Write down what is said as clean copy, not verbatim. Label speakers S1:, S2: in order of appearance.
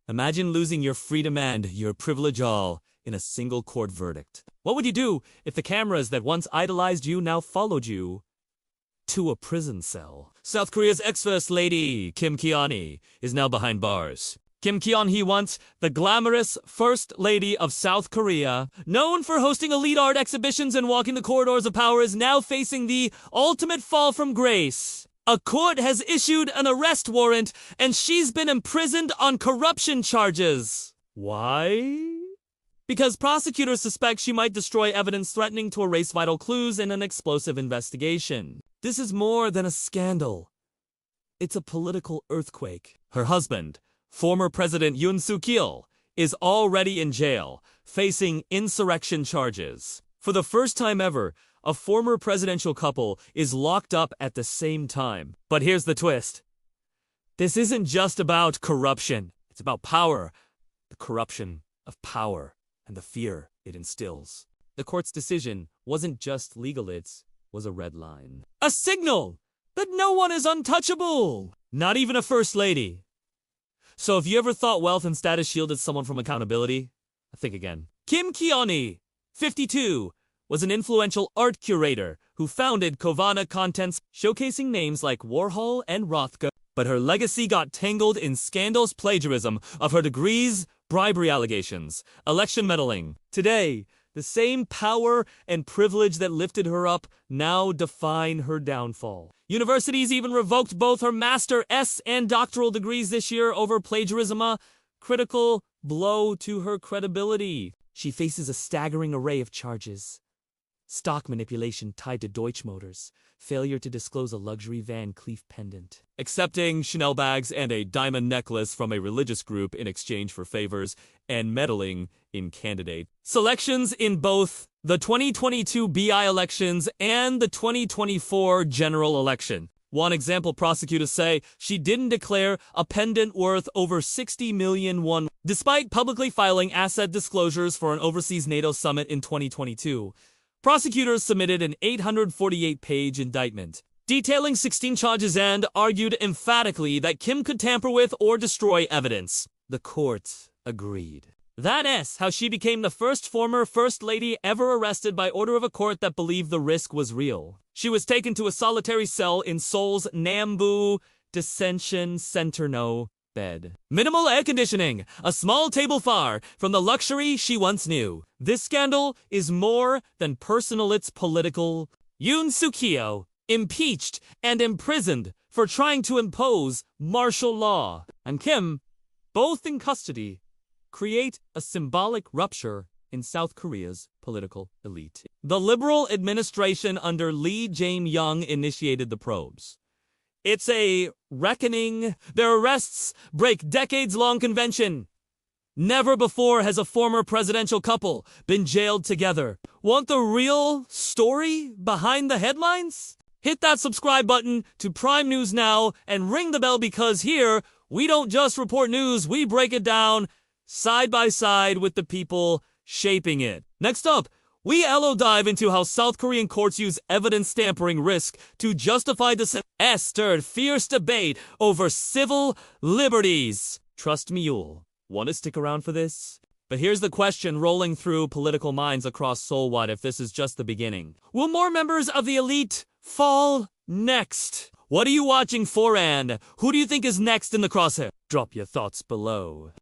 S1: Imagine losing your freedom and your privilege all in a single court verdict. What would you do if the cameras that once idolized you now followed you to a prison cell? South Korea's ex-First Lady Kim Keon-Hee is now behind bars. Kim Keon-Hee, once the glamorous First Lady of South Korea, known for hosting elite art exhibitions and walking the corridors of power, is now facing the ultimate fall from grace. A court has issued an arrest warrant, and she's been imprisoned on corruption charges. Why? Because prosecutors suspect she might destroy evidence threatening to erase vital clues in an explosive investigation. This is more than a scandal. It's a political earthquake. Her husband, former President Yoon Suk-Yeol, is already in jail, facing insurrection charges. For the first time ever, a former presidential couple is locked up at the same time. But here's the twist. This isn't just about corruption. It's about power. The corruption of power and the fear it instills. The court's decision wasn't just legal, it was a red line. A signal that no one is untouchable. Not even a first lady. So if you ever thought wealth and status shielded someone from accountability, think again. Kim Keon-Hee, 52, was an influential art curator who founded Kovana Contents, showcasing names like Warhol and Rothko. But her legacy got tangled in scandals, plagiarism of her degrees, bribery allegations, election meddling. Today, the same power and privilege that lifted her up now define her downfall. Universities even revoked both her master's and doctoral degrees this year over plagiarism, a critical blow to her credibility. She faces a staggering array of charges. Stock manipulation tied to Deutsche Motors, failure to disclose a luxury Van Cleef pendant, accepting Chanel bags and a diamond necklace from a religious group in exchange for favors, and meddling in candidate selections in both the 2022 BI elections and the 2024 general election. One example, prosecutors say she didn't declare a pendant worth over 60 million won, despite publicly filing asset disclosures for an overseas NATO summit in 2022. Prosecutors submitted an 848-page indictment, detailing 16 charges and argued emphatically that Kim could tamper with or destroy evidence. The court agreed. That's how she became the first former First Lady ever arrested by order of a court that believed the risk was real. She was taken to a solitary cell in Seoul's Nambu Detention Center. No bed, minimal air conditioning, a small table far from the luxury she once knew. This scandal is more than personal, it's political. Yoon Suk-Yeol, impeached and imprisoned for trying to impose martial law, and Kim, both in custody, create a symbolic rupture in South Korea's political elite. The liberal administration under Lee Jae-myung initiated the probes. It's a reckoning. Their arrests break decades-long convention. Never before has a former presidential couple been jailed together. Want the real story behind the headlines? Hit that subscribe button to Prime News now and ring the bell, because here we don't just report news, we break it down side by side with the people shaping it. Next up, we dive into how South Korean courts use evidence tampering risk to justify the stirred fierce debate over civil liberties. Trust me, you'll want to stick around for this. But here's the question rolling through political minds across Seoul: what if this is just the beginning? Will more members of the elite fall next? What are you watching for, and who do you think is next in the crosshair? Drop your thoughts below.